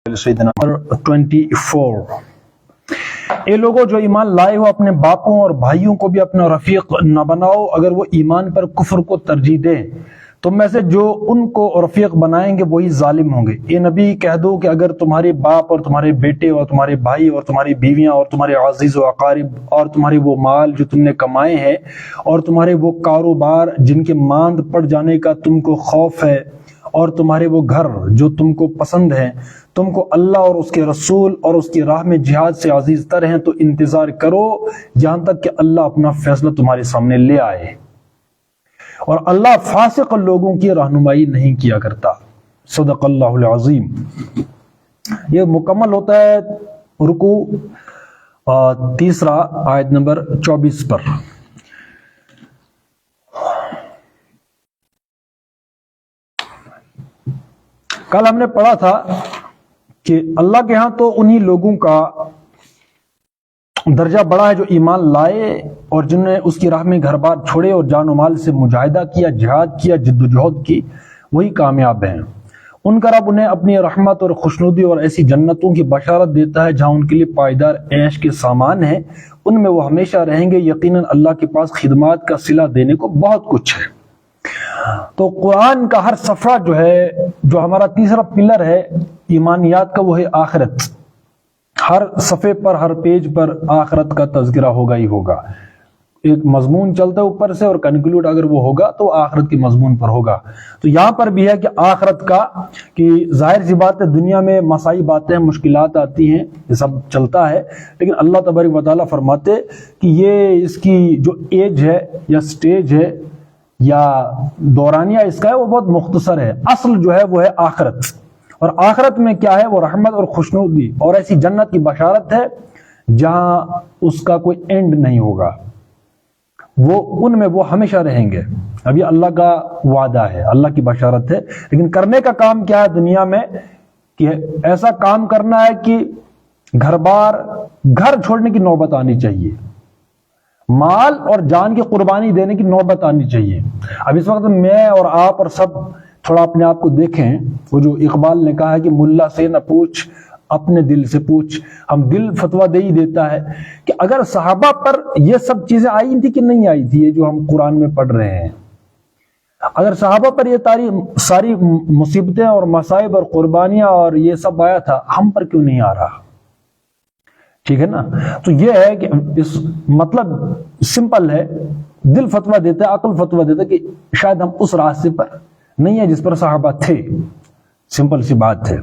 Number 24 اے لوگوں جو ایمان لائے ہو اپنے باپوں اور بھائیوں کو بھی اپنا رفیق نہ بناؤ اگر وہ ایمان پر کفر کو ترجیح دیں. تم میں سے جو ان کو رفیق بنائیں گے وہی ظالم ہوں گے. اے نبی کہہ دو کہ اگر تمہارے باپ اور تمہارے بیٹے اور تمہارے بھائی اور تمہاری بیویاں اور تمہارے عزیز و اقارب اور تمہارے وہ مال جو تم نے کمائے ہیں اور تمہارے وہ کاروبار جن کے ماند پڑ جانے کا تم کو خوف ہے اور تمہارے وہ گھر جو تم کو پسند ہیں تم کو اللہ اور اس کے رسول اور اس کی راہ میں جہاد سے عزیز تر ہیں تو انتظار کرو جہاں تک کہ اللہ اپنا فیصلہ تمہارے سامنے لے آئے. اور اللہ فاسق لوگوں کی رہنمائی نہیں کیا کرتا. صدق اللہ العظیم. یہ مکمل ہوتا ہے رکوع تیسرا آیت نمبر 24 پر. کل ہم نے پڑھا تھا کہ اللہ کے ہاں تو انہی لوگوں کا درجہ بڑا ہے جو ایمان لائے اور جنہوں نے اس کی راہ میں گھر بار چھوڑے اور جان و مال سے مجاہدہ کیا، جہاد کیا، جد و جہد کی، وہی کامیاب ہیں. ان کا رب انہیں اپنی رحمت اور خوشنودی اور ایسی جنتوں کی بشارت دیتا ہے جہاں ان کے لیے پائیدار عیش کے سامان ہیں، ان میں وہ ہمیشہ رہیں گے. یقیناً اللہ کے پاس خدمات کا صلہ دینے کو بہت کچھ ہے. تو قرآن کا ہر صفحہ جو ہے، جو ہمارا تیسرا پلر ہے ایمانیات کا، وہ ہے آخرت. ہر صفحے پر، ہر پیج پر آخرت کا تذکرہ ہوگا ہی ہوگا. ایک مضمون چلتا ہے اوپر سے اور کنکلوڈ اگر وہ ہوگا تو آخرت کے مضمون پر ہوگا. تو یہاں پر بھی ہے کہ آخرت کا، کہ ظاہر سی بات ہے دنیا میں مسائل باتیں مشکلات آتی ہیں، یہ سب چلتا ہے، لیکن اللہ تبارک و تعالیٰ فرماتے کہ یہ اس کی جو ایج ہے یا سٹیج ہے یا دورانیہ اس کا ہے وہ بہت مختصر ہے. اصل جو ہے وہ ہے آخرت. اور آخرت میں کیا ہے؟ وہ رحمت اور خوشنودی اور ایسی جنت کی بشارت ہے جہاں اس کا کوئی اینڈ نہیں ہوگا. وہ ان میں وہ ہمیشہ رہیں گے. اب یہ اللہ کا وعدہ ہے، اللہ کی بشارت ہے. لیکن کرنے کا کام کیا ہے دنیا میں؟ کہ ایسا کام کرنا ہے کہ گھر بار، گھر چھوڑنے کی نوبت آنی چاہیے، مال اور جان کی قربانی دینے کی نوبت آنی چاہیے. اب اس وقت میں اور آپ اور سب تھوڑا اپنے آپ کو دیکھیں. وہ جو اقبال نے کہا ہے کہ ملا سے نہ پوچھ اپنے دل سے پوچھ. ہم دل فتویٰ دے ہی دیتا ہے کہ اگر صحابہ پر یہ سب چیزیں آئی تھی کہ نہیں آئی تھی، یہ جو ہم قرآن میں پڑھ رہے ہیں، اگر صحابہ پر یہ ساری مصیبتیں اور مصائب اور قربانیاں اور یہ سب آیا تھا، ہم پر کیوں نہیں آ رہا؟ ٹھیک ہے نا. تو یہ ہے کہ اس مطلب سمپل ہے، دل فتویٰ دیتا ہے، عقل فتویٰ دیتا ہے کہ شاید ہم اس راستے پر نہیں ہے جس پر صحابہ تھے. سمپل سی بات ہے.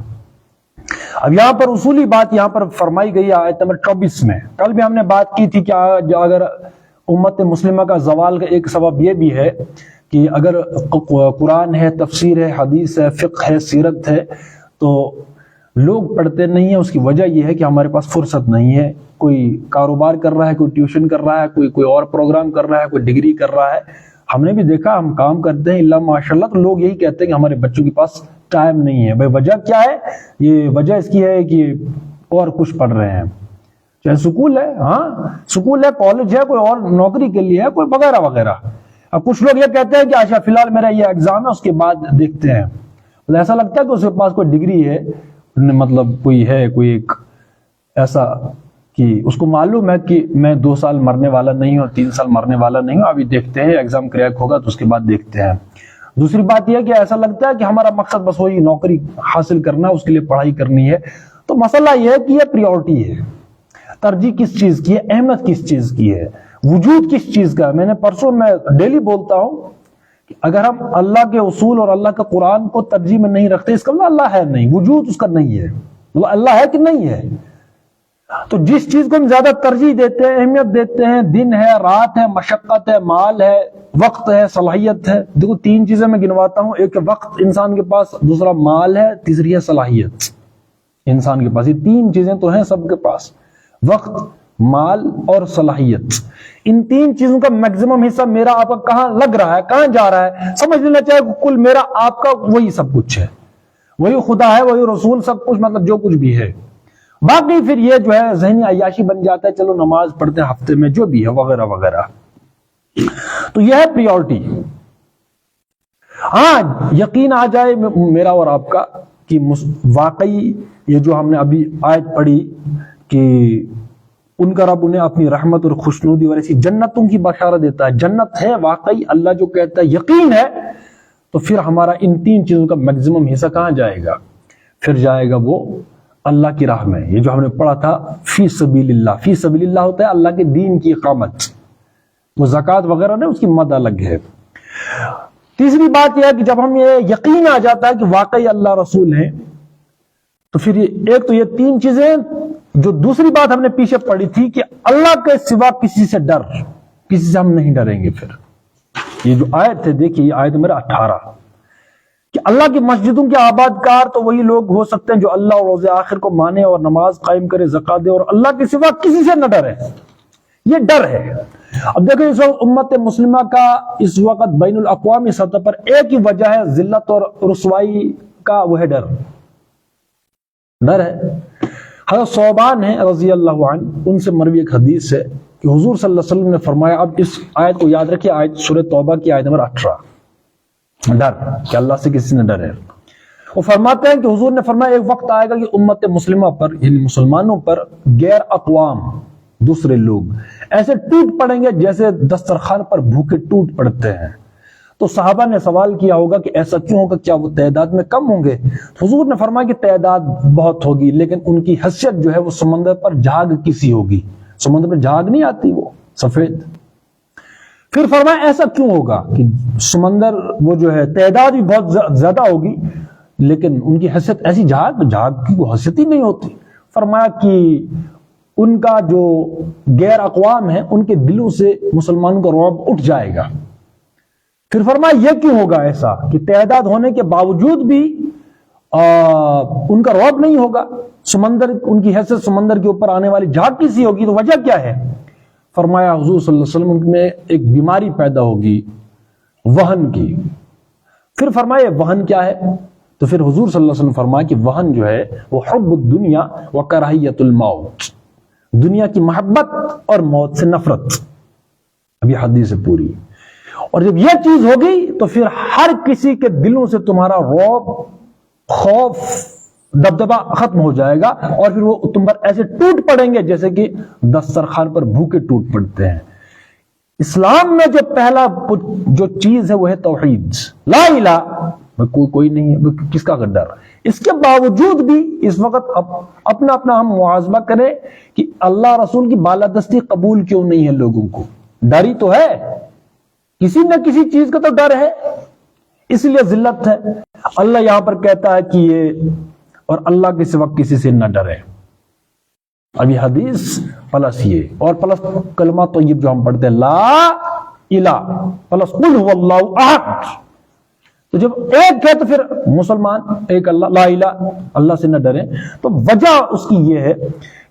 اب یہاں پر اصولی بات یہاں پر فرمائی گئی آیت نمبر 24 میں. کل بھی ہم نے بات کی تھی کہ اگر امت مسلمہ کا زوال کا ایک سبب یہ بھی ہے کہ اگر قرآن ہے، تفسیر ہے، حدیث ہے، فقہ ہے، سیرت ہے، تو لوگ پڑھتے نہیں ہیں. اس کی وجہ یہ ہے کہ ہمارے پاس فرصت نہیں ہے. کوئی کاروبار کر رہا ہے، کوئی ٹیوشن کر رہا ہے، کوئی اور پروگرام کر رہا ہے، کوئی ڈگری کر رہا ہے. ہم نے بھی دیکھا، ہم کام کرتے ہیں اللہ ماشاءاللہ، تو لوگ یہی کہتے ہیں کہ ہمارے بچوں کے پاس ٹائم نہیں ہے. بھائی وجہ کیا ہے؟ یہ وجہ اس کی ہے کہ اور کچھ پڑھ رہے ہیں، چاہے سکول ہے، ہاں سکول ہے، کالج ہے، کوئی اور نوکری کے لیے ہے، کوئی وغیرہ وغیرہ. اب کچھ لوگ یہ کہتے ہیں کہ اچھا فی الحال میرا یہ ایگزام ہے، اس کے بعد دیکھتے ہیں. ایسا لگتا ہے کہ اس کے پاس کوئی ڈگری ہے، مطلب کوئی ہے، کوئی ایک ایسا کہ اس کو معلوم ہے کہ میں 2 سال مرنے والا نہیں ہوں، 3 سال مرنے والا نہیں ہوں، ابھی دیکھتے ہیں ایگزام کریک ہوگا تو اس کے بعد دیکھتے ہیں. دوسری بات یہ ہے کہ ایسا لگتا ہے کہ ہمارا مقصد بس وہی نوکری حاصل کرنا ہے، اس کے لیے پڑھائی کرنی ہے. تو مسئلہ یہ ہے کہ یہ پریورٹی ہے، ترجیح کس چیز کی ہے، اہمیت کس چیز کی ہے، وجود کس چیز کا ہے. میں نے پرسوں، میں ڈیلی بولتا ہوں کہ اگر ہم اللہ کے اصول اور اللہ کا قرآن کو ترجیح میں نہیں رکھتے، اس کا مطلب اللہ ہے نہیں، وجود اس کا نہیں ہے. مطلب اللہ ہے کہ نہیں ہے. تو جس چیز کو ہم زیادہ ترجیح دیتے ہیں، اہمیت دیتے ہیں، دن ہے، رات ہے، مشقت ہے، مال ہے، وقت ہے، صلاحیت ہے. دیکھو 3 چیزیں میں گنواتا ہوں. ایک وقت انسان کے پاس، دوسرا مال ہے، تیسری ہے صلاحیت انسان کے پاس. یہ 3 چیزیں تو ہیں سب کے پاس، وقت، مال اور صلاحیت. ان 3 چیزوں کا میکسیمم حصہ میرا آپ کا کہاں لگ رہا ہے، کہاں جا رہا ہے؟ سمجھ لینا چاہیے کل میرا آپ کا وہی سب کچھ ہے، وہی خدا ہے، وہی رسول، سب کچھ، مطلب جو کچھ بھی ہے. باقی پھر یہ جو ہے ذہنی عیاشی بن جاتا ہے، چلو نماز پڑھتے ہیں ہفتے میں، جو بھی ہے وغیرہ وغیرہ. تو یہ ہے پریورٹی. ہاں یقین آ جائے میرا اور آپ کا کہ واقعی یہ جو ہم نے ابھی آیت پڑھی کہ ان کا رب انہیں اپنی رحمت اور خوشنودی اور ایسی جنتوں کی بشارت دیتا ہے، جنت ہے واقعی، اللہ جو کہتا ہے یقین ہے، تو پھر ہمارا ان 3 چیزوں کا میکسیمم حصہ کہاں جائے گا؟ پھر جائے گا وہ اللہ کی راہ میں. یہ جو ہم نے پڑھا تھا فی سبیل اللہ، فی سبیل اللہ ہوتا ہے اللہ کے دین کی اقامت، وہ زکوٰۃ وغیرہ نہیں، اس کی مد الگ ہے. تیسری بات یہ ہے کہ جب ہم یہ یقین آ جاتا ہے کہ واقعی اللہ رسول ہیں، تو پھر ایک تو یہ 3 چیزیں، جو دوسری بات ہم نے پیچھے پڑھی تھی کہ اللہ کے سوا کسی سے ڈر، کسی سے ہم نہیں ڈریں گے. پھر یہ جو آیت ہے دیکھیے، یہ آیت نمبر 18 کہ اللہ کی مسجدوں کے آباد کار تو وہی لوگ ہو سکتے ہیں جو اللہ اور روز آخر کو مانے اور نماز قائم کرے، زکات دے اور اللہ کے سوا کسی سے نہ ڈرے. یہ ڈر ہے. اب دیکھیں اس وقت امت مسلمہ کا اس وقت بین الاقوامی سطح پر ایک ہی وجہ ہے ذلت اور رسوائی کا، وہ ہے ڈر. ڈر ہے. حضرت ثوبان ہے رضی اللہ عنہ، ان سے مروی ایک حدیث ہے کہ حضور صلی اللہ علیہ وسلم نے فرمایا، اب اس آیت کو یاد رکھیے، آیت سورہ توبہ کی آیت نمبر 18، ڈر کہ اللہ سے کسی نے ڈرے. وہ فرماتے ہیں کہ حضور نے فرمایا ایک وقت آئے گا کہ امت مسلمہ پر یعنی مسلمانوں پر غیر اقوام دوسرے لوگ ایسے ٹوٹ پڑیں گے جیسے دسترخوان پر بھوکے ٹوٹ پڑتے ہیں. تو صحابہ نے سوال کیا ہوگا کہ ایسا کیوں ہوگا، کیا وہ تعداد میں کم ہوں گے؟ حضور نے فرمایا کہ تعداد بہت ہوگی لیکن ان کی حیثیت جو ہے وہ سمندر پر جھاگ کسی ہوگی. سمندر پر جھاگ نہیں آتی وہ سفید. پھر فرمایا ایسا کیوں ہوگا کہ سمندر وہ جو ہے تعداد بھی بہت زیادہ ہوگی لیکن ان کی حیثیت ایسی جھاگ کی کوئی حیثیت ہی نہیں ہوتی. فرمایا کہ ان کا جو غیر اقوام ہیں ان کے دلوں سے مسلمانوں کا رعب اٹھ جائے گا. پھر فرمایا یہ کیوں ہوگا ایسا کہ تعداد ہونے کے باوجود بھی ان کا رعب نہیں ہوگا، سمندر ان کی حیثیت سمندر کے اوپر آنے والی جھاگ کسی ہوگی، تو وجہ کیا ہے؟ فرمایا حضور صلی اللہ علیہ وسلم ان میں ایک بیماری پیدا ہوگی وہن کی. پھر فرمایا وہن کیا ہے؟ تو پھر حضور صلی اللہ علیہ وسلم فرمایا کہ وہن جو ہے وہ حب الدنیا و کراہیت الموت، دنیا کی محبت اور موت سے نفرت. اب یہ حدیث ہے پوری. اور جب یہ چیز ہوگی تو پھر ہر کسی کے دلوں سے تمہارا رعب، خوف، دبدبا ختم ہو جائے گا اور پھر وہ تم پر ایسے ٹوٹ پڑیں گے جیسے کہ دسترخوان پر بھوکے ٹوٹ پڑتے ہیں. اسلام میں جو پہلا جو چیز ہے وہ ہے توحید، لا الہ، کوئی نہیں ہے، کس کا ڈر. اس کے باوجود بھی اس وقت اپنا ہم محاسبہ کریں کہ اللہ رسول کی بالادستی قبول کیوں نہیں ہے لوگوں کو. ڈر ہی تو ہے، کسی نہ کسی چیز کا تو ڈر ہے، اس لیے ذلت ہے. اللہ یہاں پر کہتا ہے کہ یہ اور اللہ کے سوا کسی سے نہ ڈرے. اب یہ حدیث پلس یہ اور پلس کلمہ طیب جو ہم پڑھتے ہیں لا الہ پلس قل هو اللہ احد. تو جب ایک ہے تو پھر مسلمان ایک اللہ، لا الہ، اللہ سے نہ ڈریں. تو وجہ اس کی یہ ہے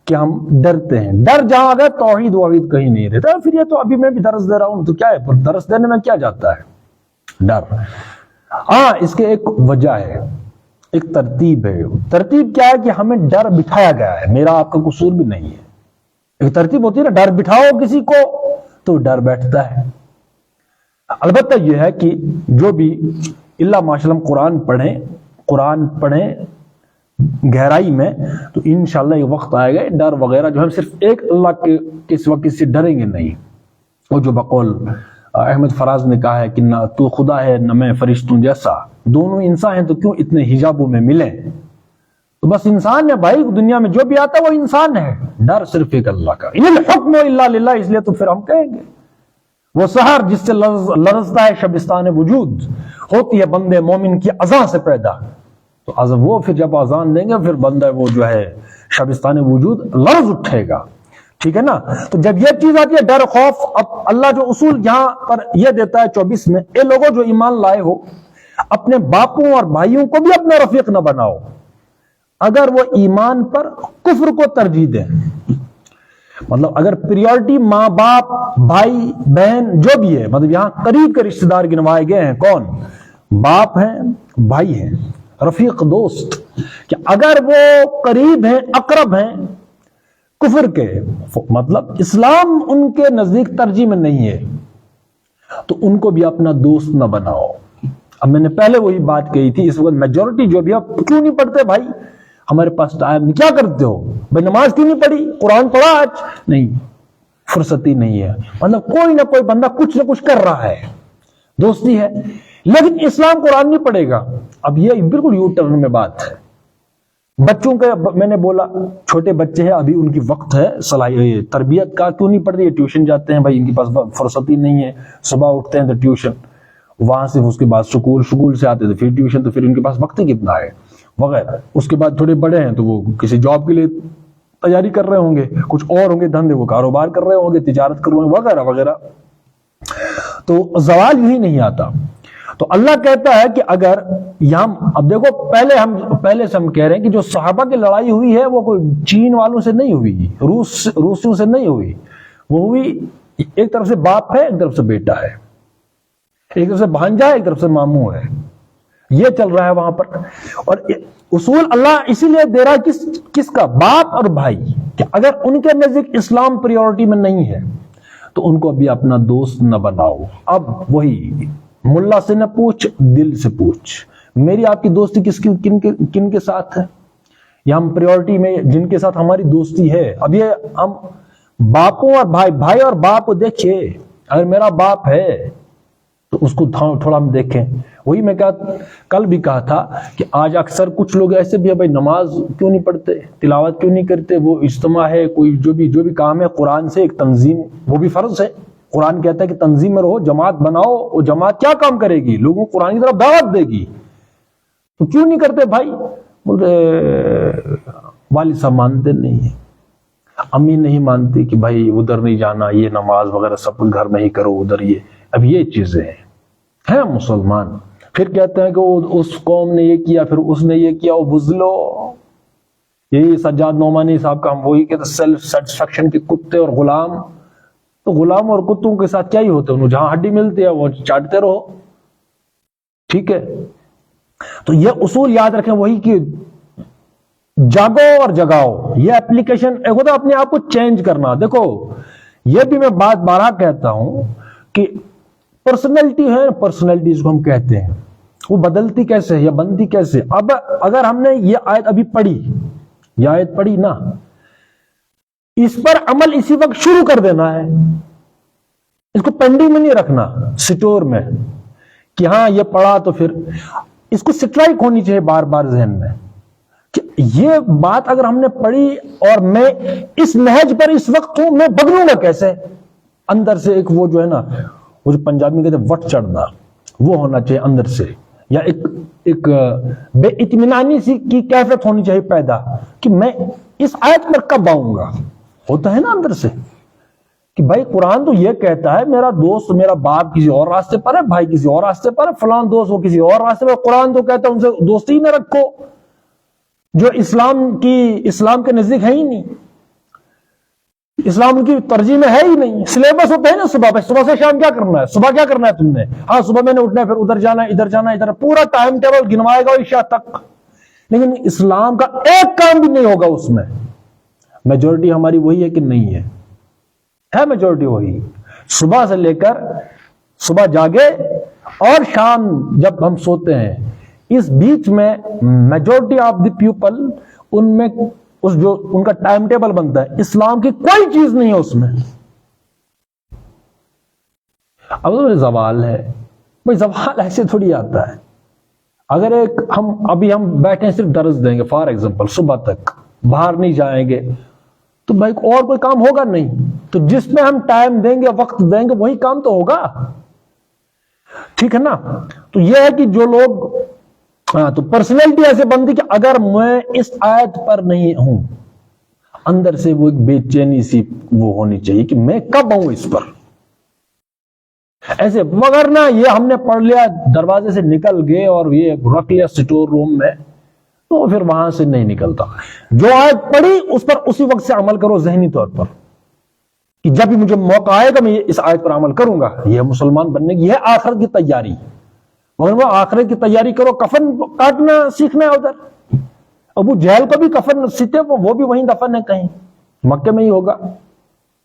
کہ ہم ڈرتے ہیں. ڈر جہاں اگر توحید وحید کہیں نہیں رہتا. پھر یہ تو ابھی میں بھی درس دے رہا ہوں تو کیا ہے، پر درس دینے میں کیا جاتا ہے؟ ڈر. ہاں اس کے ایک وجہ ہے، ایک ترتیب ہے. ترتیب کیا ہے کہ ہمیں ڈر بٹھایا گیا ہے، میرا آپ کا قصور بھی نہیں ہے. ایک ترتیب ہوتی ہے نا، ڈر بٹھاؤ کسی کو تو ڈر بیٹھتا ہے. البتہ یہ ہے کہ جو بھی اللہ ماشاءاللہ قرآن پڑھیں گہرائی میں تو انشاءاللہ یہ وقت آئے گا ڈر وغیرہ جو ہم صرف ایک اللہ کے سوا کسی سے ڈریں گے نہیں. وہ جو بقول احمد فراز نے کہا ہے کہ نہ تو خدا ہے نہ میں فرشتوں جیسا، دونوں انسان ہیں تو کیوں اتنے حجابوں میں ملیں. تو بس انسان ہے بھائی، دنیا میں جو بھی آتا ہے وہ انسان ہے. ڈر صرف ایک اللہ کا، ان الحکم الا للہ. اس لیے تو پھر ہم کہیں گے وہ سحر جس سے لرزتا ہے شبستان وجود، ہوتی ہے بندے مومن کی اذان سے پیدا. تو وہ پھر جب اذان دیں گے پھر بندہ وہ جو ہے شبستان وجود لرز اٹھے گا. ٹھیک ہے نا. تو جب یہ چیز آتی ہے ڈر خوف، اب اللہ جو اصول یہاں پر یہ دیتا ہے 24 میں، اے لوگوں جو ایمان لائے ہو اپنے باپوں اور بھائیوں کو بھی اپنا رفیق نہ بناؤ اگر وہ ایمان پر کفر کو ترجیح دیں. مطلب اگر پریورٹی ماں باپ بھائی بہن جو بھی ہے، مطلب یہاں قریب کے رشتہ دار گنوائے گئے ہیں، کون؟ باپ ہیں، بھائی ہیں، رفیق دوست، کہ اگر وہ قریب ہیں، اقرب ہیں کفر کے، مطلب اسلام ان کے نزدیک ترجیح میں نہیں ہے، تو ان کو بھی اپنا دوست نہ بناؤ. اب میں نے پہلے وہی بات کہی تھی، اس وقت میجورٹی جو بھی اب کیوں نہیں پڑھتے بھائی؟ ہمارے پاس ٹائم نہیں. کیا کرتے ہو بھائی؟ نماز کیوں نہیں پڑھی؟ قرآن پڑھا آج؟ نہیں، فرصت ہی نہیں ہے. مطلب کوئی نہ کوئی بندہ کچھ نہ کچھ کر رہا ہے، دوستی ہے، لیکن اسلام قرآن نہیں پڑھے گا. اب یہ بالکل یو ٹرن میں بات ہے. بچوں کے میں نے بولا چھوٹے بچے ہیں ابھی، ان کی وقت ہے صلاحیت تربیت کا، کیوں نہیں پڑھتے؟ ٹیوشن جاتے ہیں بھائی، ان کے پاس فرصت ہی نہیں ہے. صبح اٹھتے ہیں تو ٹیوشن، وہاں سے اس کے بعد سکول سے آتے تو پھر ٹیوشن، تو پھر ان کے پاس وقت ہی کتنا ہے وغیرہ. اس کے بعد تھوڑے بڑے ہیں تو وہ کسی جاب کے لیے تیاری کر رہے ہوں گے، کچھ اور ہوں گے دھندے، وہ کاروبار کر رہے ہوں گے، تجارت کر رہے ہوں گے وغیرہ وغیرہ. تو زوال یہی نہیں آتا. تو اللہ کہتا ہے کہ اگر یہاں اب دیکھو، پہلے سے ہم کہہ رہے ہیں کہ جو صحابہ کی لڑائی ہوئی ہے وہ کوئی چین والوں سے نہیں ہوئی، روسیوں سے نہیں ہوئی. وہ ہوئی ایک طرف سے باپ ہے، ایک طرف سے بیٹا ہے، ایک طرف سے بھانجا ہے، ایک طرف سے ماموں ہے. یہ چل رہا ہے وہاں پر. اور اصول اللہ اسی لیے دے رہا ہے کس کا؟ باپ اور بھائی. کہ اگر ان کے نزدیک اسلام پریورٹی میں نہیں ہے تو ان کو ابھی اپنا دوست نہ بناؤ. اب وہی ملا سے نہ پوچھ، دل سے پوچھ. میری آپ کی دوستی کن کے ساتھ ہے؟ یا ہم پریورٹی میں جن کے ساتھ ہماری دوستی ہے، اب یہ ہم باپوں اور بھائی اور باپ کو دیکھیے. اگر میرا باپ ہے تو اس کو تھوڑا ہم دیکھیں. وہی میں کل بھی کہا تھا کہ آج اکثر کچھ لوگ ایسے بھی ہے بھائی، نماز کیوں نہیں پڑھتے، تلاوت کیوں نہیں کرتے؟ وہ اجتماع ہے، کوئی جو بھی کام ہے قرآن سے ایک تنظیم، وہ بھی فرض ہے. قرآن کہتا ہے کہ تنظیم میں رہو، جماعت بناؤ. وہ جماعت کیا کام کرے گی؟ لوگوں کو قرآن کی طرف دعوت دے گی. تو کیوں نہیں کرتے بھائی؟ بول رہے والد صاحب مانتے نہیں ہیں، امی نہیں مانتی کہ بھائی ادھر نہیں جانا، یہ نماز وغیرہ سب گھر میں ہی کرو، ادھر یہ. اب یہ چیزیں ہیں مسلمان. پھر کہتے ہیں کہ وہ اس قوم نے یہ کیا، پھر اس نے یہ کیا، وہ بزلو. یہی سجاد نعمانی صاحب کا ہم وہی کہتے ہیں، سیلف سیٹسفیکشن کے کتے اور غلام. تو غلام اور کتوں کے ساتھ کیا ہی ہوتے ہیں؟ جہاں ہڈی ملتی ہے وہ چاٹتے رہو. ٹھیک ہے. تو یہ اصول یاد رکھیں، وہی کہ جاگو اور جگاؤ. یہ اپلیکیشن ایک ہوتا ہے اپنے آپ کو چینج کرنا. دیکھو یہ بھی میں بات بارہ کہتا ہوں کہ پرسنالٹی ہے، پرسنالٹیز کو ہم کہتے ہیں، وہ بدلتی کیسے ہے یا بنتی کیسے؟ اب اگر ہم نے یہ آیت ابھی پڑھی، یہ آیت پڑھی نا، اس پر عمل اسی وقت شروع کر دینا ہے. اس کو پینڈنگ میں نہیں رکھنا سٹور میں کہ ہاں یہ پڑھا تو پھر. اس کو سٹرائک ہونی چاہیے بار بار ذہن میں کہ یہ بات اگر ہم نے پڑھی اور میں اس نہج پر اس وقت ہوں، میں بدلوں گا کیسے؟ اندر سے ایک وہ جو ہے نا، وہ جو پنجابی میں کہتے ہیں وٹ چڑھنا، وہ ہونا چاہیے اندر سے. یا ایک بے اطمینانی سی کی کیفیت ہونی چاہیے پیدا کہ میں اس آیت پر کب آؤں گا. ہوتا ہے نا اندر سے کہ بھائی قرآن تو یہ کہتا ہے میرا دوست، میرا باپ کسی اور راستے پر ہے، بھائی کسی اور راستے پر ہے، فلان دوست وہ کسی اور راستے پر. قرآن تو کہتا ہے ان سے دوستی ہی نہ رکھو جو اسلام کے نزدیک ہے ہی نہیں، اسلام کی ترجیح میں ہے ہی نہیں. سلیبس ہوتا ہے نا، صبح سے شام کیا کرنا ہے، صبح کیا کرنا ہے تم نے؟ ہاں صبح میں نے اٹھنا ہے، پھر ادھر جانا ہے، ادھر جانا ہے، ادھر، پورا ٹائم ٹیبل گنوائے گا عشاء تک. لیکن اسلام کا ایک کام بھی نہیں ہوگا اس میں. میجورٹی ہماری وہی ہے کہ نہیں ہے؟ ہے میجورٹی وہی. صبح سے لے کر صبح جاگے اور شام جب ہم سوتے ہیں، اس بیچ میں میجورٹی آف دی پیپل، ان میں جو ان کا ٹائم ٹیبل بنتا ہے، اسلام کی کوئی چیز نہیں ہے اس میں. اب زوال ہے بھائی، زوال ایسے تھوڑی آتا ہے. اگر ہم بیٹھے صرف درس دیں گے فار ایگزامپل صبح تک، باہر نہیں جائیں گے، تو بھائی اور کوئی کام ہوگا نہیں. تو جس میں ہم ٹائم دیں گے، وقت دیں گے، وہی کام تو ہوگا. ٹھیک ہے نا؟ تو یہ ہے کہ جو لوگ تو پرسنالٹی ایسے بنتی کہ اگر میں اس آیت پر نہیں ہوں، اندر سے وہ ایک بے چینی سی وہ ہونی چاہیے کہ میں کب آؤں اس پر. ایسے مگر نہ یہ ہم نے پڑھ لیا، دروازے سے نکل گئے اور یہ رکھ لیا سٹور روم میں، تو پھر وہاں سے نہیں نکلتا. جو آیت پڑھی اس پر اسی وقت سے عمل کرو ذہنی طور پر کہ جب بھی مجھے موقع آئے گا میں اس آیت پر عمل کروں گا. یہ مسلمان بننے کی ہے آخرت کی تیاری. مگر وہ آخرت کی تیاری کرو، کفن کاٹنا سیکھنا ہے ادھر. ابو جہل کو بھی کفن سیتے، وہ بھی وہیں دفن ہے کہیں مکے میں ہی ہوگا.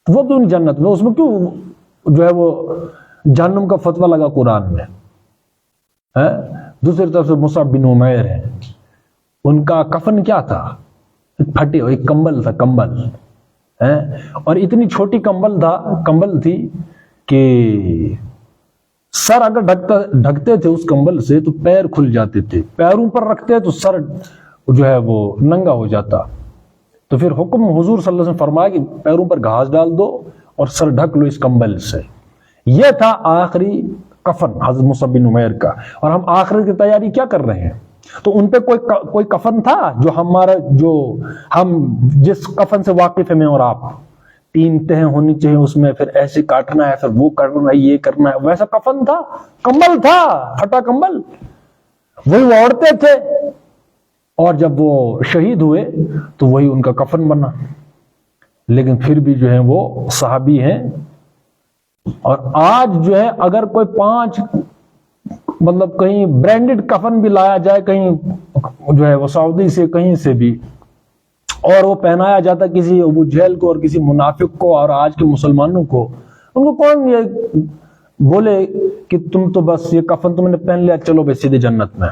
وہ کیوں نہیں جنت میں؟ اس میں کیوں جو ہے وہ جہنم کا فتویٰ لگا قرآن میں؟ دوسری طرف سے مصعب بن عمیر ہے، ان کا کفن کیا تھا؟ پھٹے ہوئے کمبل تھا، کمبل، اور اتنی چھوٹی کمبل تھی کہ سر اگر ڈھکتے تھے اس کمبل سے تو پیر کھل جاتے تھے، پیروں پر رکھتے تو سر جو ہے وہ ننگا ہو جاتا. تو پھر حکم حضور صلی اللہ علیہ وسلم فرمایا کہ پیروں پر گھاس ڈال دو اور سر ڈھک لو اس کمبل سے. یہ تھا آخری کفن حضرت مصعب بن عمیر کا. اور ہم آخرت کی تیاری کیا کر رہے ہیں؟ تو ان پہ کوئی کفن تھا جو ہم جس کفن سے واقف ہیں میں اور آپ، 3 تہیں ہونی چاہیے اس میں، پھر ایسے کاٹنا ہے، پھر وہ کرنا ہے، یہ کرنا ہے، ویسا کفن تھا؟ کمبل تھا، پھٹا کمبل، وہی وہ اوڑھتے تھے. اور جب وہ شہید ہوئے تو وہی ان کا کفن بنا. لیکن پھر بھی جو ہے وہ صحابی ہیں. اور آج جو ہے اگر کوئی 5 مطلب کہیں برانڈڈ کفن بھی لایا جائے کہیں جو ہے وہ سعودی سے کہیں سے بھی، اور وہ پہنایا جاتا کسی ابو جہل کو اور کسی منافق کو اور آج کے مسلمانوں کو، ان کو کون یہ بولے کہ تم تو بس یہ کفن تم نے پہن لیا چلو بھائی سیدھے جنت میں.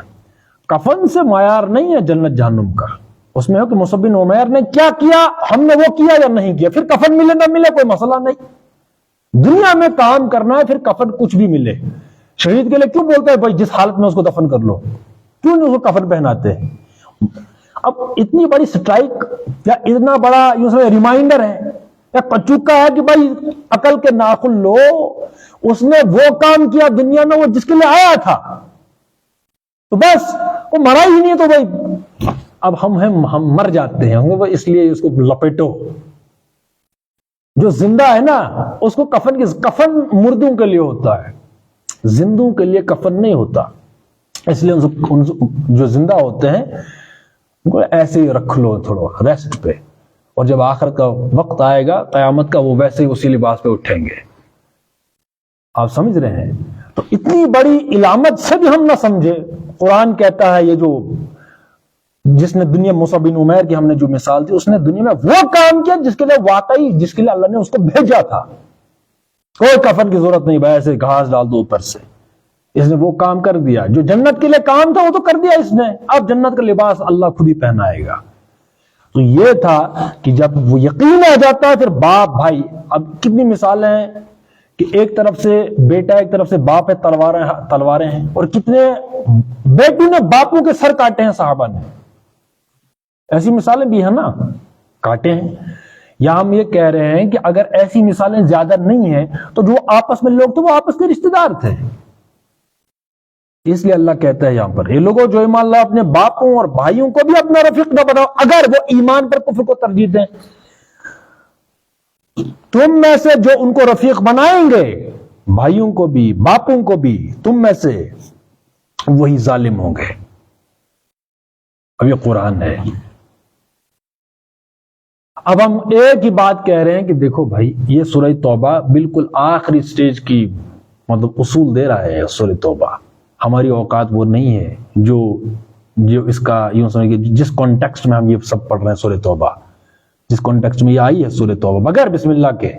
کفن سے معیار نہیں ہے جنت جہنم کا، اس میں ہو کہ مصعب بن عمیر نے کیا کیا، ہم نے وہ کیا یا نہیں کیا. پھر کفن ملے نہ ملے کوئی مسئلہ نہیں، دنیا میں کام کرنا ہے، پھر کفن کچھ بھی ملے. شہید کے لیے کیوں بولتا ہے بھائی جس حالت میں اس کو دفن کر لو، کیوں نہیں اس کو کفن پہناتے؟ اب اتنی بڑی سٹرائک یا اتنا بڑا ریمائنڈر ہے یا پچوکا ہے کہ بھائی عقل کے ناخن لو، اس نے وہ کام کیا دنیا میں وہ جس کے لیے آیا تھا، تو بس وہ مرا ہی نہیں. تو بھائی اب ہم مر جاتے ہیں، وہ اس لیے اس کو لپیٹو. جو زندہ ہے نا اس کو کفن مردوں کے لیے ہوتا ہے، زندوں کے لیے کفن نہیں ہوتا. اس لیے جو زندہ ہوتے ہیں ان کو ایسے ہی رکھ لو تھوڑا ریسٹ پہ، اور جب آخرت کا وقت آئے گا قیامت کا وہ ویسے ہی اسی لباس پہ اٹھیں گے. آپ سمجھ رہے ہیں؟ تو اتنی بڑی علامت سے بھی ہم نہ سمجھے. قرآن کہتا ہے یہ جو جس نے دنیا مصعب بن عمیر کی ہم نے جو مثال دی، اس نے دنیا میں وہ کام کیا جس کے لیے واقعی جس کے لیے اللہ نے اس کو بھیجا تھا. کوئی کفن کی ضرورت نہیں بھائی، ایسے گھاس ڈال دو اوپر سے. اس نے وہ کام کر دیا جو جنت کے لیے کام تھا، وہ تو کر دیا اس نے. اب جنت کا لباس اللہ خود ہی پہنائے گا. تو یہ تھا کہ جب وہ یقین آ جاتا ہے پھر باپ بھائی. اب کتنی مثالیں ہیں کہ ایک طرف سے بیٹا ایک طرف سے باپ ہے، تلواریں ہیں، اور کتنے بیٹوں نے باپوں کے سر کاٹے ہیں صحابہ نے. ایسی مثالیں بھی ہیں نا، کاٹے ہیں. یا ہم یہ کہہ رہے ہیں کہ اگر ایسی مثالیں زیادہ نہیں ہیں تو جو آپس میں لوگ تھے وہ آپس کے رشتہ دار تھے. اس لیے اللہ کہتا ہے یہاں پر یہ لوگوں جو ایمان لائے اپنے باپوں اور بھائیوں کو بھی اپنا رفیق نہ بناؤ اگر وہ ایمان پر کفر کو ترجیح دیں. تم میں سے جو ان کو رفیق بنائیں گے، بھائیوں کو بھی باپوں کو بھی، تم میں سے وہی ظالم ہوں گے. اب یہ قرآن ہے. اب ہم ایک ہی بات کہہ رہے ہیں کہ دیکھو بھائی یہ سورہ توبہ بالکل آخری سٹیج کی مطلب اصول دے رہا ہے. سورہ توبہ ہماری اوقات وہ نہیں ہے جو اس کا یوں سمجھیں کہ جس کانٹیکسٹ میں ہم یہ سب پڑھ رہے ہیں سورہ توبہ، جس کانٹیکسٹ میں یہ آئی ہے سورہ توبہ بغیر بسم اللہ کے.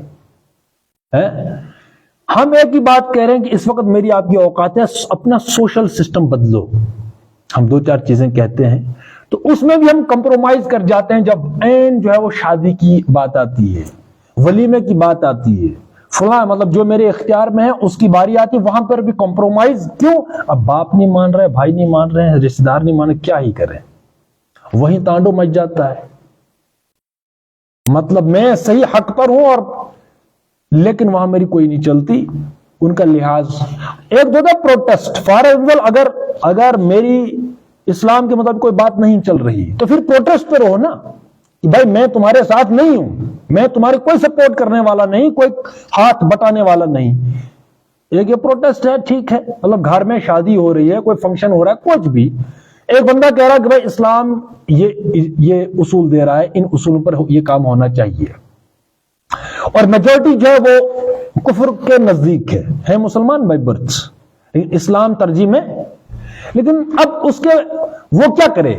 ہم ایک ہی بات کہہ رہے ہیں کہ اس وقت میری آپ کی اوقات ہے اپنا سوشل سسٹم بدلو. ہم 2-4 چیزیں کہتے ہیں تو اس میں بھی ہم کمپرومائز کر جاتے ہیں. جب این جو ہے وہ شادی کی بات آتی ہے، ولیمے کی بات آتی ہے، فلاں مطلب جو میرے اختیار میں ہے اس کی باری آتی ہے، وہاں پر بھی کمپرومائز. کیوں؟ اب باپ نہیں مان رہے، بھائی نہیں مان رہے ہیں، رشتہ دار نہیں مان رہے، کیا ہی کریں؟ وہیں تانڈو مچ جاتا ہے. مطلب میں صحیح حق پر ہوں اور لیکن وہاں میری کوئی نہیں چلتی. ان کا لحاظ ایک دو پروٹیسٹ. فار ایگزامپل اگر میری اسلام کے مطابق کوئی بات نہیں چل رہی تو پھر پروٹیسٹ پہ رہو نا کہ بھائی میں تمہارے ساتھ نہیں ہوں، میں تمہارے کوئی سپورٹ کرنے والا نہیں، کوئی ہاتھ بٹانے والا نہیں. ایک یہ پروٹیسٹ ہے، ٹھیک ہے. مطلب گھر میں شادی ہو رہی ہے، کوئی فنکشن ہو رہا ہے، کچھ بھی، ایک بندہ کہہ رہا ہے کہ بھائی اسلام یہ اصول دے رہا ہے، ان اصولوں پر یہ کام ہونا چاہیے. اور میجورٹی جو ہے وہ کفر کے نزدیک ہے مسلمان بائی برتھ، اسلام ترجیح میں. لیکن اب اس کے وہ کیا کرے؟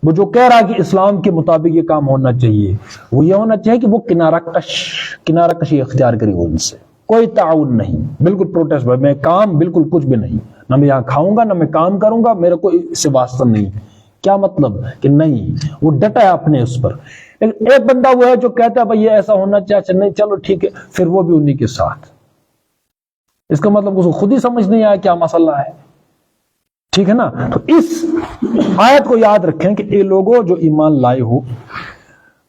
وہ جو کہہ رہا ہے کہ اسلام کے مطابق یہ کام ہونا چاہیے، وہ یہ ہونا چاہیے کہ وہ کنارہ کشی اختیار کری. ان سے کوئی تعاون نہیں، بالکل پروٹیسٹ. میں کام بالکل کچھ بھی نہیں، نہ میں یہاں کھاؤں گا نہ میں کام کروں گا، میرے کو اس سے واسطہ نہیں کیا مطلب کہ نہیں، وہ ڈٹا ہے اپنے اس پر. لیکن ایک بندہ وہ ہے جو کہتا ہے بھائی یہ ایسا ہونا چاہیے، نہیں چلو ٹھیک ہے، پھر وہ بھی انہی کے ساتھ. اس کا مطلب اس کو خود ہی سمجھ نہیں آیا کیا مسئلہ ہے. ٹھیک ہے نا. تو اس آیت کو یاد رکھیں کہ یہ لوگوں جو ایمان لائے ہو،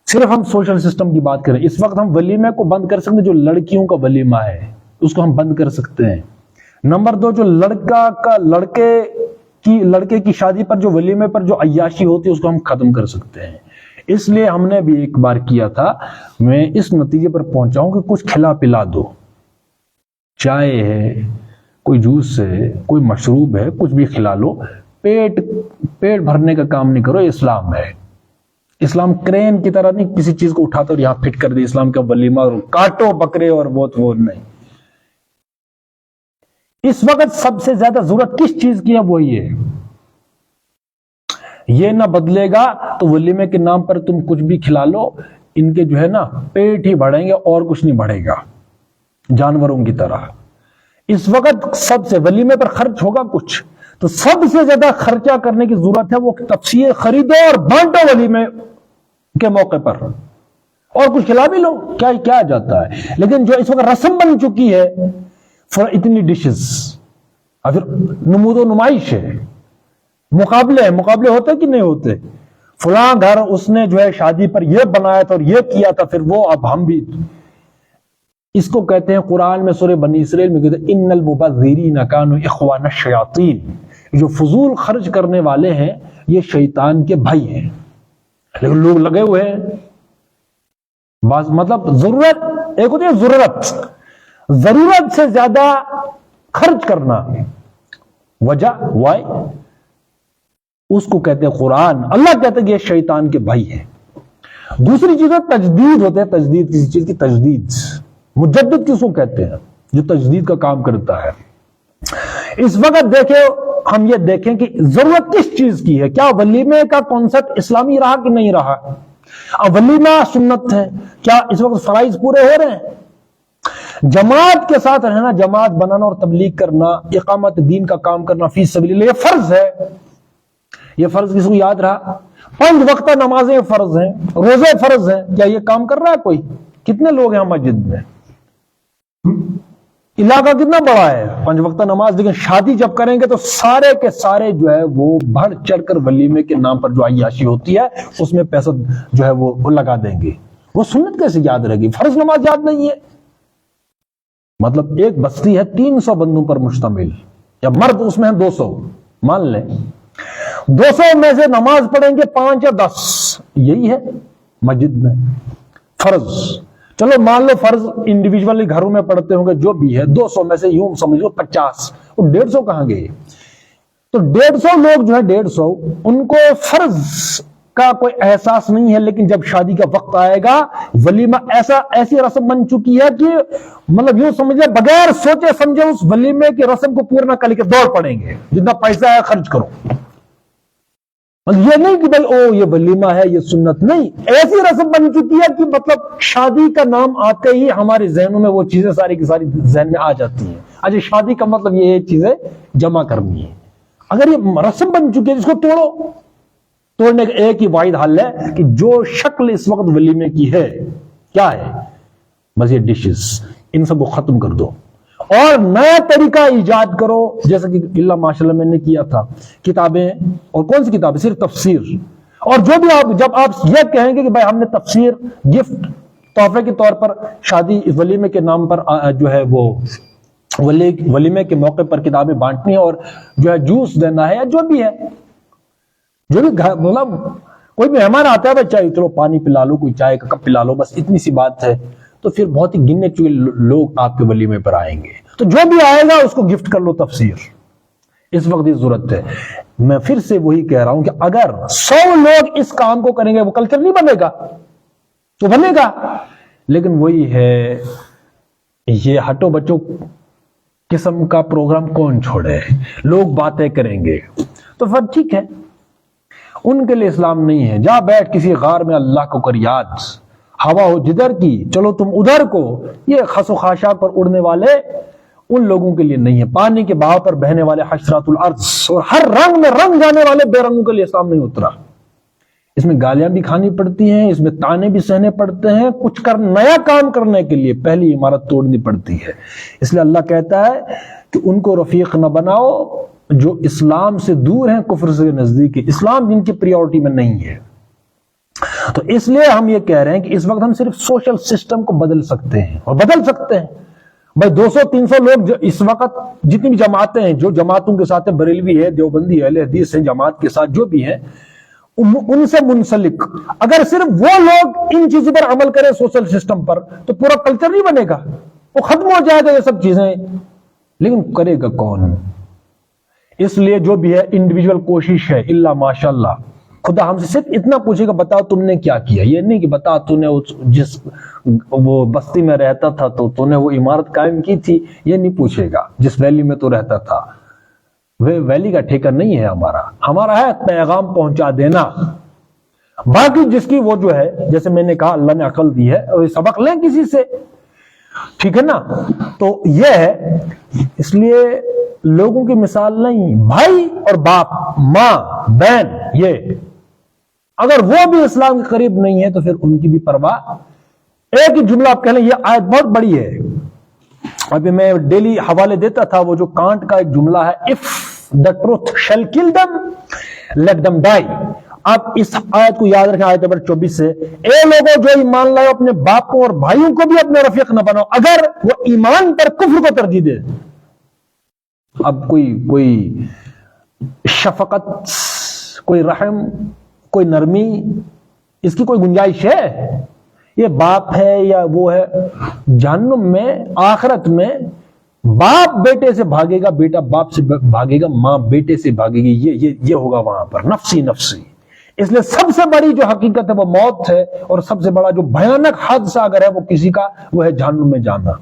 صرف ہم سوشل سسٹم کی بات کریں. اس وقت ہم ولیمے کو بند کر سکتے ہیں، جو لڑکیوں کا ولیمہ ہے اس کو ہم بند کر سکتے ہیں. نمبر 2، جو لڑکے کی شادی پر جو ولیمے پر جو عیاشی ہوتی ہے اس کو ہم ختم کر سکتے ہیں. اس لیے ہم نے بھی ایک بار کیا تھا، میں اس نتیجے پر پہنچا ہوں کہ کچھ کھلا پلا دو، چائے ہے، کوئی جوس ہے، کوئی مشروب ہے، کچھ بھی کھلا لو. پیٹ بھرنے کا کام نہیں کرو. اسلام ہے. اسلام کرین کی طرح نہیں کسی چیز کو اٹھاتا اور یہاں فٹ کر دے اسلام کا ولیمہ اور کاٹو بکرے اور وہ نہیں. اس وقت سب سے زیادہ ضرورت کس چیز کی ہے؟ وہ یہ نہ بدلے گا تو ولیمے کے نام پر تم کچھ بھی کھلا لو، ان کے جو ہے نا پیٹ ہی بڑھیں گے اور کچھ نہیں بڑھے گا، جانوروں کی طرح. اس وقت سب سے ولیمے پر خرچ ہوگا کچھ، تو سب سے زیادہ خرچہ کرنے کی ضرورت ہے وہ تفسیر خریدو اور بانٹو ولیمے کے موقع پر، اور کچھ کھلا بھی لو، کیا جاتا ہے. لیکن جو اس وقت رسم بن چکی ہے اتنی ڈشز، اور پھر نمود و نمائش ہے، مقابلے ہوتے کہ نہیں ہوتے. فلاں گھر اس نے جو ہے شادی پر یہ بنایا تھا اور یہ کیا تھا، پھر وہ اب ہم بھی. اس کو کہتے ہیں قرآن میں سورہ بنی اسرائیل میں کہتے ہیں ان المبذرین کانوا اخوان الشیاطین. جو فضول خرچ کرنے والے ہیں یہ شیطان کے بھائی ہیں. لیکن لوگ لگے ہوئے ہیں مطلب ضرورت ایک ہوتی ہے، ضرورت سے زیادہ خرچ کرنا، وجہ وائی اس کو کہتے ہیں قرآن. اللہ کہتے ہیں کہ یہ شیطان کے بھائی ہیں. دوسری چیز ہے تجدید ہوتے ہیں. تجدید کسی چیز کی تجدید، مجدد کس کو کہتے ہیں؟ جو تجدید کا کام کرتا ہے. اس وقت ہم یہ دیکھیں کہ ضرورت کس چیز کی ہے. کیا ولیمے کا کانسیپٹ اسلامی رہا کہ نہیں رہا؟ اب ولیمہ سنت ہے، کیا اس وقت فرائض پورے ہو رہے ہیں؟ جماعت کے ساتھ رہنا، جماعت بنانا اور تبلیغ کرنا، اقامت دین کا کام کرنا فی سبیل اللہ، یہ فرض ہے. یہ فرض کس کو یاد رہا؟ 5 وقتہ نمازیں فرض ہیں، روزے فرض ہیں. کیا یہ کام کر رہا ہے کوئی؟ کتنے لوگ ہیں مسجد میں؟ علاقہ کتنا بڑا ہے؟ 5 وقتہ نماز. لیکن شادی جب کریں گے تو سارے کے سارے جو ہے وہ بڑھ چڑھ کر ولیمے کے نام پر جو عیاشی ہوتی ہے اس میں پیسہ جو ہے وہ لگا دیں گے. وہ سنت کیسے یاد رہے گی؟ فرض نماز یاد نہیں ہے. مطلب ایک بستی ہے 300 بندوں پر مشتمل، یا مرد اس میں ہیں 200، مان لیں 200 میں سے نماز پڑھیں گے 5 یا 10، یہی ہے مسجد میں فرض. چلو مان لو فرض انڈیویجولی گھروں میں پڑھتے ہوں گے، جو بھی ہے 200 میں سے یوں سمجھ لو 50، وہ 150 کہاں گئے؟ تو 150 لوگ جو ہے 150 ان کو فرض کا کوئی احساس نہیں ہے. لیکن جب شادی کا وقت آئے گا ولیمہ ایسی رسم بن چکی ہے کہ مطلب یوں سمجھ لیں بغیر سوچے سمجھے اس ولیمے کی رسم کو پورا کر کے دوڑ پڑیں گے، جتنا پیسہ ہے خرچ کرو. یہ نہیں کہ بھائی یہ ولیمہ ہے یہ سنت نہیں، ایسی رسم بن چکی ہے کہ مطلب شادی کا نام آتے ہی ہمارے ذہنوں میں وہ چیزیں ساری کی ساری ذہن میں آ جاتی ہیں. اچھا شادی کا مطلب یہ چیزیں جمع کرنی ہے. اگر یہ رسم بن چکی ہے اس کو توڑو. توڑنے کا ایک ہی واحد حل ہے کہ جو شکل اس وقت ولیمے کی ہے کیا ہے؟ بس یہ ڈشز، ان سب کو ختم کر دو اور نیا طریقہ ایجاد کرو. جیسا کہ اللہ ماشاء اللہ میں نے کیا تھا، کتابیں. اور کون سی کتابیں؟ صرف تفسیر. اور جو بھی جب آپ یہ کہیں گے کہ بھائی ہم نے تفسیر گفٹ تحفے کے طور پر شادی ولیمے کے نام پر جو ہے وہ ولیمے کے موقع پر کتابیں بانٹنی ہے اور جو ہے جوس دینا ہے یا جو بھی ہے، جو بھی مطلب کوئی مہمان آتا ہے بھائی چائے چلو پانی پلا لو، کوئی چائے کا کپ پلا لو، بس اتنی سی بات ہے. تو پھر بہت ہی گننے چکے لوگ آپ کے ولیمے پر آئیں گے. تو جو بھی آئے گا اس کو گفٹ کر لو تفسیر. اس وقت یہ ضرورت ہے. میں پھر سے وہی کہہ رہا ہوں کہ اگر 100 لوگ اس کام کو کریں گے وہ کلچر نہیں بنے گا تو بنے گا. لیکن وہی ہے یہ ہٹو بچو قسم کا پروگرام کون چھوڑے، لوگ باتیں کریں گے تو پھر ٹھیک ہے، ان کے لیے اسلام نہیں ہے. جا بیٹھ کسی غار میں اللہ کو کر یاد، ہوا ہو جدھر کی چلو تم ادھر کو. یہ خس و خاشاک پر اڑنے والے ان لوگوں کے لیے نہیں ہے۔ پانی کے بہاؤ پر بہنے والے حشرات الارض اور ہر رنگ میں رنگ جانے والے بے رنگوں کے لیے اسلام نہیں اترا۔ اس میں گالیاں بھی کھانی پڑتی ہیں، اس میں تانے بھی سہنے پڑتے ہیں، کچھ نیا کام کرنے کے لیے پہلی عمارت توڑنی پڑتی ہے۔ اس لیے اللہ کہتا ہے کہ ان کو رفیق نہ بناؤ جو اسلام سے دور ہیں، کفر سے نزدیک ہے، اسلام جن کی پریورٹی میں نہیں ہے۔ تو اس لیے ہم یہ کہہ رہے ہیں کہ اس وقت ہم صرف سوشل سسٹم کو بدل سکتے ہیں، اور بدل سکتے ہیں بھائی 200-300 لوگ جو اس وقت جتنی بھی جماعتیں ہیں، جو جماعتوں کے ساتھ بریلوی ہے، دیوبندی ہے، اہل حدیث ہے، جماعت کے ساتھ جو بھی ہیں، ان سے منسلک اگر صرف وہ لوگ ان چیزوں پر عمل کریں سوشل سسٹم پر، تو پورا کلچر نہیں بنے گا، وہ ختم ہو جائے گا یہ سب چیزیں۔ لیکن کرے گا کون؟ اس لیے جو بھی ہے انڈیویجول کوشش ہے، الا ماشاءاللہ۔ خدا ہم سے صرف اتنا پوچھے گا بتاؤ تم نے کیا کیا، یہ نہیں کہ بتا تو نے جس وہ بستی میں رہتا تھا تو نے وہ عمارت قائم کی تھی، یہ نہیں پوچھے گا۔ جس ویلی میں تو رہتا تھا، وہ ویلی کا ٹھیکہ نہیں ہے ہمارا ہے پیغام پہنچا دینا۔ باقی جس کی وہ جو ہے، جیسے میں نے کہا اللہ نے عقل دی ہے، اور سبق لیں کسی سے، ٹھیک ہے نا؟ تو یہ ہے، اس لیے لوگوں کی مثال نہیں، بھائی اور باپ، ماں بہن، یہ اگر وہ بھی اسلام کے قریب نہیں ہے تو پھر ان کی بھی پرواہ۔ ایک ہی جملہ آپ کہہ لیں، یہ آیت بہت بڑی ہے، ابھی میں ڈیلی حوالے دیتا تھا، وہ جو کانٹ کا ایک جملہ ہے، if the truth shall kill them let them die۔ آپ اس آیت کو یاد رکھیں، آیت نمبر 24 سے، اے لوگوں جو ایمان لائے اپنے باپوں اور بھائیوں کو بھی اپنے رفیق نہ بناؤ اگر وہ ایمان پر کفر کو ترجیح دے۔ اب کوئی شفقت، کوئی رحم، کوئی نرمی، اس کی کوئی گنجائش ہے؟ یہ باپ ہے یا وہ ہے؟ جہنم میں، آخرت میں باپ بیٹے سے بھاگے گا، بیٹا باپ سے بھاگے گا، ماں بیٹے سے بھاگے گی، یہ ہوگا وہاں پر، نفسی نفسی۔ اس لیے سب سے بڑی جو حقیقت ہے وہ موت ہے، اور سب سے بڑا جو بھیانک حادثہ اگر ہے وہ کسی کا، وہ ہے جہنم میں جانا۔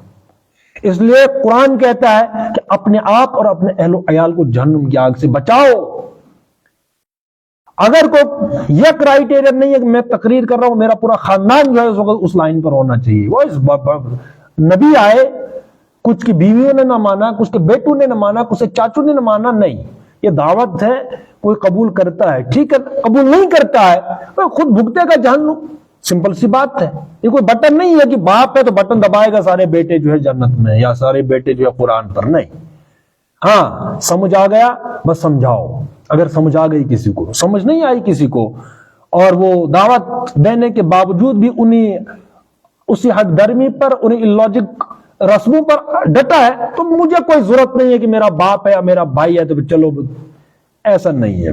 اس لیے قرآن کہتا ہے کہ اپنے آپ اور اپنے اہل و عیال کو جہنم کی آگ سے بچاؤ۔ اگر کوئی یہ کرائیٹیریا نہیں ہے کہ میں تقریر کر رہا ہوں میرا پورا خاندان جو ہے اس وقت اس لائن پر ہونا چاہیے، وہ نبی آئے، کچھ کی بیویوں نے نہ مانا، کچھ کے بیٹوں نے نہ مانا، کچھ کے چاچوں نے نہ مانا، نہیں، یہ دعوت ہے، کوئی قبول کرتا ہے ٹھیک ہے، قبول نہیں کرتا ہے وہ خود بھگتے گا جہنم، سمپل سی بات ہے۔ یہ کوئی بٹن نہیں ہے کہ باپ ہے تو بٹن دبائے گا سارے بیٹے جو ہے جنت میں، یا سارے بیٹے جو ہے قرآن پر، نہیں۔ ہاں سمجھ آ گیا بس سمجھاؤ، اگر سمجھ آ گئی کسی کو، سمجھ نہیں آئی کسی کو، اور وہ دعوت دینے کے باوجود بھی انہیں اسی حق درمی پر، انہیں اللاجک رسموں پر ڈٹا ہے، تو مجھے کوئی ضرورت نہیں ہے کہ میرا باپ ہے یا میرا بھائی ہے تو چلو، ایسا نہیں ہے،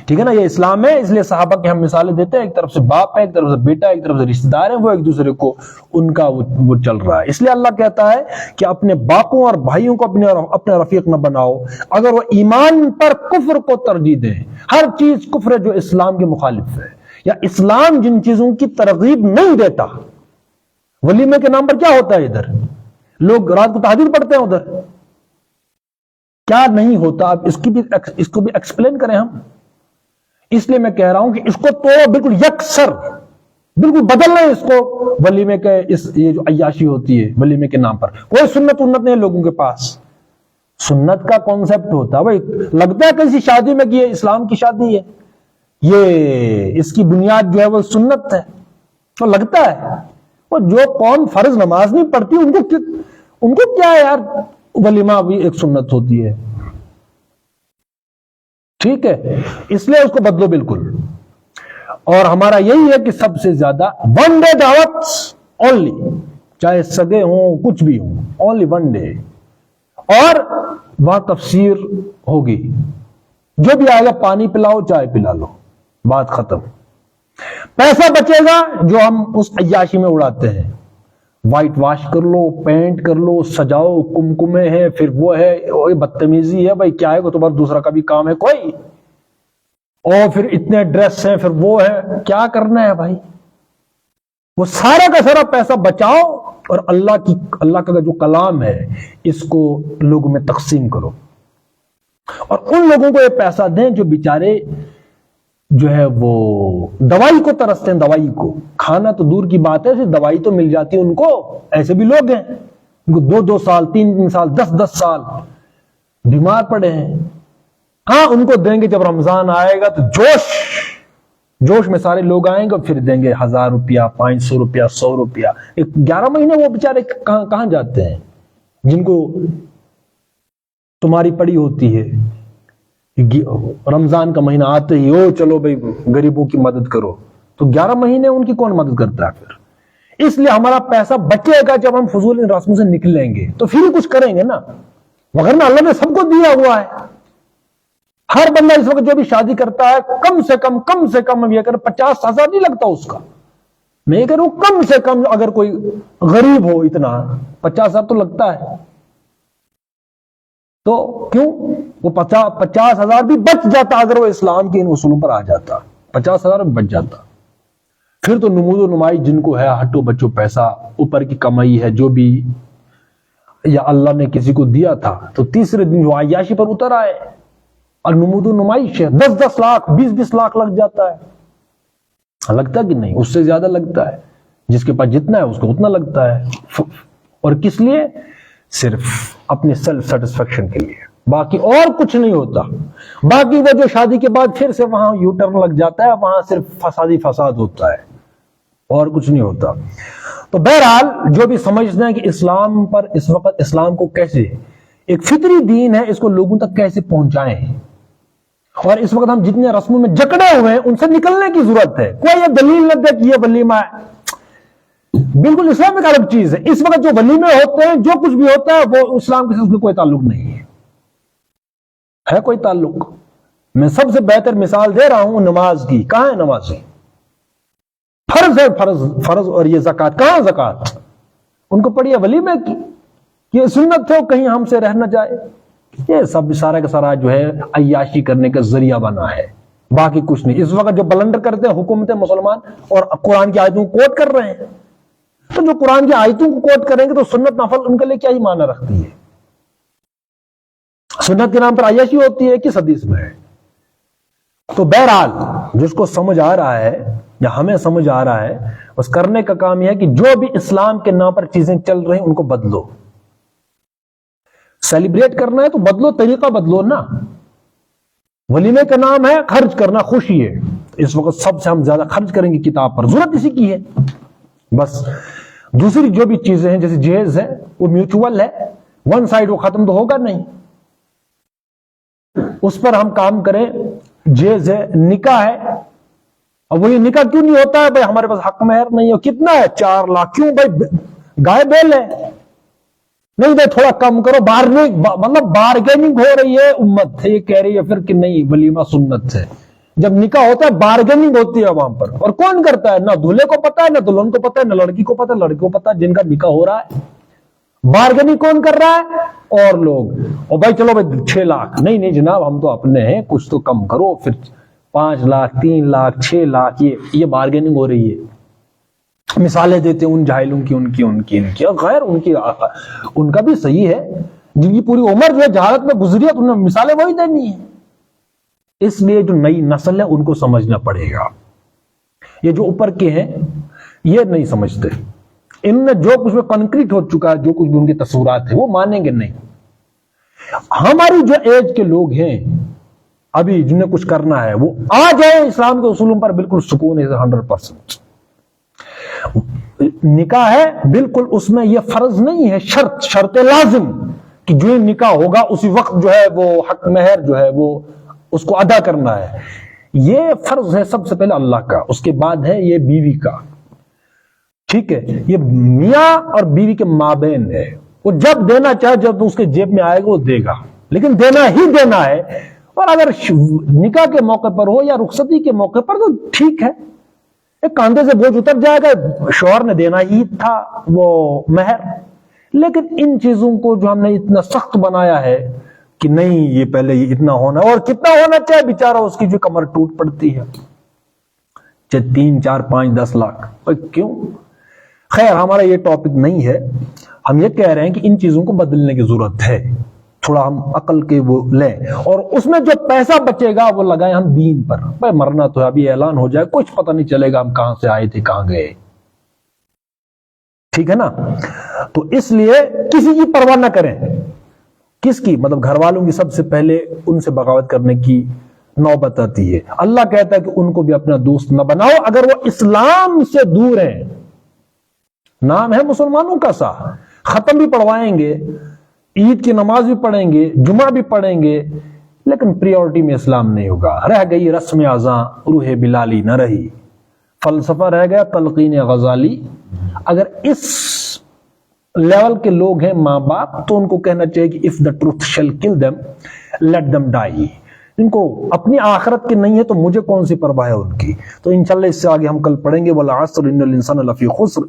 ٹھیک ہے نا؟ یہ اسلام ہے۔ اس لیے صحابہ کے ہم مثالیں دیتے ہیں، ایک طرف سے باپ ہے، ایک طرف سے بیٹا، ایک طرف سے رشتہ دار ہیں، وہ ایک دوسرے کو ان کا وہ چل رہا ہے۔ اس لیے اللہ کہتا ہے کہ اپنے باپوں اور بھائیوں کو اپنے رفیق نہ بناؤ اگر وہ ایمان پر کفر کو ترجیح دیں۔ ہر چیز کفر ہے جو اسلام کے مخالف ہے، یا اسلام جن چیزوں کی ترغیب نہیں دیتا۔ ولیمے کے نام پر کیا ہوتا ہے ادھر؟ لوگ رات کو تہجد پڑھتے ہیں، ادھر کیا نہیں ہوتا؟ اب اس کو بھی ایکسپلین کریں ہم۔ اس لیے میں کہہ رہا ہوں کہ اس کو تو بالکل یکسر، بالکل بدلنا ہے اس کو۔ ولیمے کے یہ جو عیاشی ہوتی ہے ولیمے کے نام پر، کوئی سنت نہیں ہے لوگوں کے پاس۔ سنت کا کانسیپٹ ہوتا ہے بھائی، لگتا ہے کسی شادی میں کہ یہ اسلام کی شادی ہے، یہ اس کی بنیاد جو ہے وہ سنت ہے، تو لگتا ہے وہ جو قوم فرض نماز نہیں پڑھتی ان کو کیا ہے یار، ولیمہ بھی ایک سنت ہوتی ہے، ٹھیک ہے؟ اس لیے اس کو بدلو بالکل۔ اور ہمارا یہی ہے کہ سب سے زیادہ ون ڈے دعوت اونلی، چاہے سگے ہوں کچھ بھی ہوں، اونلی ون ڈے، اور وہاں تفسیر ہوگی، جو بھی آئے گا پانی پلاؤ چائے پلا لو، بات ختم۔ پیسہ بچے گا جو ہم اس عیاشی میں اڑاتے ہیں، وائٹ واش کر لو، پینٹ کر لو، سجاؤ، کمکمے ہیں، پھر وہ ہے بدتمیزی ہے، بھائی کیا ہے تمہارا دوسرا کا بھی کام ہے کوئی، اور پھر اتنے ڈریس ہیں، پھر وہ ہے، کیا کرنا ہے بھائی؟ وہ سارا کا سارا پیسہ بچاؤ، اور اللہ کا جو کلام ہے اس کو لوگوں میں تقسیم کرو، اور ان لوگوں کو یہ پیسہ دیں جو بیچارے جو ہے وہ دوائی کو ترستے ہیں، دوائی کو، کھانا تو دور کی بات ہے، دوائی تو مل جاتی ہے ان کو، ایسے بھی لوگ ہیں ان کو 2 سال 3 سال 10 سال بیمار پڑے ہیں. ہاں ان کو دیں گے جب رمضان آئے گا تو جوش میں سارے لوگ آئیں گے، پھر دیں گے 1000 روپیہ 500 روپیہ 100 روپیہ. 11 مہینے وہ بیچارے کہاں جاتے ہیں جن کو تمہاری پڑی ہوتی ہے. رمضان کا مہینہ آتے ہی چلو بھائی غریبوں کی مدد کرو، تو 11 مہینے ان کی کون مدد کرتا ہے پھر؟ اس لیے ہمارا پیسہ بچے گا جب ہم فضول ان رسموں سے نکلیں گے تو پھر ہی کچھ کریں گے نا، وغیرہ اللہ نے سب کو دیا ہوا ہے. ہر بندہ اس وقت جو بھی شادی کرتا ہے کم سے کم ہم یہ کریں 50,000 نہیں لگتا اس کا. میں یہ کہہ رہا ہوں کم سے کم اگر کوئی غریب ہو اتنا 50,000 تو لگتا ہے. تو کیوں وہ 50,000 بھی بچ جاتا اگر وہ اسلام کے ان اصولوں پر آ جاتا، 50,000 بھی بچ جاتا. پھر تو نمود و نمائی جن کو ہے ہٹو بچو پیسہ اوپر کی کمائی ہے جو بھی یا اللہ نے کسی کو دیا تھا تو تیسرے دن وہ عیاشی پر اتر آئے اور نمود و نمائش ہے. 10 لاکھ 20 لاکھ لگ جاتا ہے. لگتا کہ نہیں؟ اس سے زیادہ لگتا ہے. جس کے پاس جتنا ہے اس کو اتنا لگتا ہے. اور کس لیے؟ صرف اپنے سیلف سیٹسفیکشن کے لیے، باقی اور کچھ نہیں ہوتا. باقی وہ جو شادی کے بعد پھر سے وہاں یو ٹرن لگ جاتا ہے، وہاں صرف فساد ہوتا ہے اور کچھ نہیں ہوتا. تو بہرحال جو بھی سمجھتے ہیں کہ اسلام پر اس وقت اسلام کو کیسے ایک فطری دین ہے اس کو لوگوں تک کیسے پہنچائیں، اور اس وقت ہم جتنے رسموں میں جکڑے ہوئے ہیں ان سے نکلنے کی ضرورت ہے. کوئی یہ دلیل نہ دے کہ یہ ولیمہ ہے، بالکل اسلام ایک الگ چیز ہے. اس وقت جو ولیمے ہوتے ہیں جو کچھ بھی ہوتا ہے وہ اسلام کے ساتھ کوئی تعلق نہیں ہے کوئی تعلق. میں سب سے بہتر مثال دے رہا ہوں نماز کی. کہاں ہے نمازیں؟ فرض ہے، فرض. اور یہ زکوٰۃ، کہاں زکوٰۃ؟ ان کو پڑھی ہے ولیمے کی، یہ سنت ہے کہیں ہم سے رہ نہ جائے. یہ سب سارا کا سارا جو ہے عیاشی کرنے کا ذریعہ بنا ہے، باقی کچھ نہیں. اس وقت جو بلنڈر کرتے ہیں حکومت مسلمان اور قرآن کی آیتوں کو کوٹ کر رہے ہیں، تو جو قرآن کی آیتوں کو کوٹ کریں گے تو سنت نفل ان کے لیے کیا ہی معنی رکھتی ہے؟ سنت کے نام پر عیاشی ہوتی ہے کس حدیث میں ہے؟ تو بہرحال جس کو سمجھ آ رہا ہے یا ہمیں سمجھ آ رہا ہے بس کرنے کا کام یہ ہے کہ جو بھی اسلام کے نام پر چیزیں چل رہی ہیں ان کو بدلو. سیلیبریٹ کرنا ہے تو بدلو، طریقہ بدلو نا. ولیمے کا نام ہے خرچ کرنا، خوشی ہے. اس وقت سب سے ہم زیادہ خرچ کریں گے کتاب پر، ضرورت اسی کی ہے بس. دوسری جو بھی چیزیں ہیں جیسے جہیز ہے وہ میوچول ہے، ون سائڈ وہ ختم تو ہوگا نہیں، اس پر ہم کام کریں. جہیز ہے، نکاح ہے، اور وہی نکاح کیوں نہیں ہوتا ہے؟ بھائی ہمارے پاس حق مہر نہیں ہے. کتنا ہے؟ 4 لاکھ. کیوں بھائی؟ گائے بیل ہے؟ نہیں بھائی تھوڑا کم کرو. مطلب بارگیننگ ہو رہی ہے امت، یہ کہہ رہی ہے پھر کہ نہیں ولیمہ سنت ہے. جب نکاح ہوتا ہے بارگیننگ ہوتی ہے وہاں پر، اور کون کرتا ہے؟ نہ دولہے کو پتا ہے، نہ دلہن کو پتا ہے، نہ لڑکی کو پتا ہے. لڑکی کو پتا ہے جن کا نکاح ہو رہا ہے. بارگیننگ کون کر رہا ہے؟ اور لوگ. اور بھائی چلو بھائی 6 لاکھ. نہیں جناب ہم تو اپنے ہیں، کچھ تو کم کرو. پھر 5 لاکھ 3 لاکھ 6 لاکھ یہ بارگیننگ ہو رہی ہے. مثالیں دیتے ہیں ان جاہلوں کی، ان کی اور غیر ان کا بھی صحیح ہے. جن کی پوری عمر جو ہے جہالت میں گزری ہے تو انہیں مثالیں وہی دینی ہیں. اس لیے جو نئی نسل ہے ان کو سمجھنا پڑے گا. یہ جو اوپر کے ہیں یہ نہیں سمجھتے. ان میں جو کچھ بھی کنکریٹ ہو چکا ہے، جو کچھ بھی ان کے تصورات ہیں وہ مانیں گے نہیں. ہماری جو ایج کے لوگ ہیں ابھی جنہیں کچھ کرنا ہے وہ آ جائیں اسلام کے اصولوں پر، بالکل سکون ہے 100%. نکاح ہے بالکل، اس میں یہ فرض نہیں ہے، شرط لازم کہ جو نکاح ہوگا اسی وقت جو ہے وہ حق مہر جو ہے وہ اس کو ادا کرنا ہے. یہ فرض ہے سب سے پہلے اللہ کا، اس کے بعد ہے یہ بیوی کا. ٹھیک ہے، یہ میاں اور بیوی کے مابین ہے. وہ جب دینا چاہے، جب اس کے جیب میں آئے گا وہ دے گا، لیکن دینا ہی دینا ہے. اور اگر نکاح کے موقع پر ہو یا رخصتی کے موقع پر تو ٹھیک ہے، ایک کاندھے سے بوجھ اتر جائے گا، شوہر نے دینا ہی تھا وہ مہر. لیکن ان چیزوں کو جو ہم نے اتنا سخت بنایا ہے کہ نہیں یہ پہلے یہ اتنا ہونا، اور کتنا ہونا چاہے بیچارہ اس کی جو کمر ٹوٹ پڑتی ہے، چاہے 3 4 5 10 لاکھ. کیوں؟ خیر ہمارا یہ ٹاپک نہیں ہے. ہم یہ کہہ رہے ہیں کہ ان چیزوں کو بدلنے کی ضرورت ہے. تھوڑا ہم عقل کے وہ لیں، اور اس میں جو پیسہ بچے گا وہ لگائیں ہم دین پر. بھائی مرنا تو ابھی اعلان ہو جائے، کچھ پتہ نہیں چلے گا ہم کہاں سے آئے تھے کہاں گئے. ٹھیک ہے نا؟ تو اس لیے کسی کی پرواہ نہ کریں. کس کی؟ مطلب گھر والوں کی سب سے پہلے ان سے بغاوت کرنے کی نوبت آتی ہے. اللہ کہتا ہے کہ ان کو بھی اپنا دوست نہ بناؤ اگر وہ اسلام سے دور ہیں. نام ہے مسلمانوں کا سا، ختم بھی پڑھوائیں گے، عید کی نماز بھی پڑھیں گے، جمعہ بھی پڑھیں گے، لیکن پریورٹی میں اسلام نہیں ہوگا. رہ گئی رسم اذاں، روح بلالی نہ رہی، فلسفہ رہ گیا تلقین غزالی. اگر اس لیول کے لوگ ہیں ماں باپ تو ان کو کہنا چاہیے کہ if the truth shall kill them let them die. ان کو اپنی آخرت کی نہیں ہے تو مجھے کون سی پرواہ ہے ان کی. تو انشاءاللہ اس سے آگے ہم کل پڑھیں گے. والعصر ان الانسان لفی خسر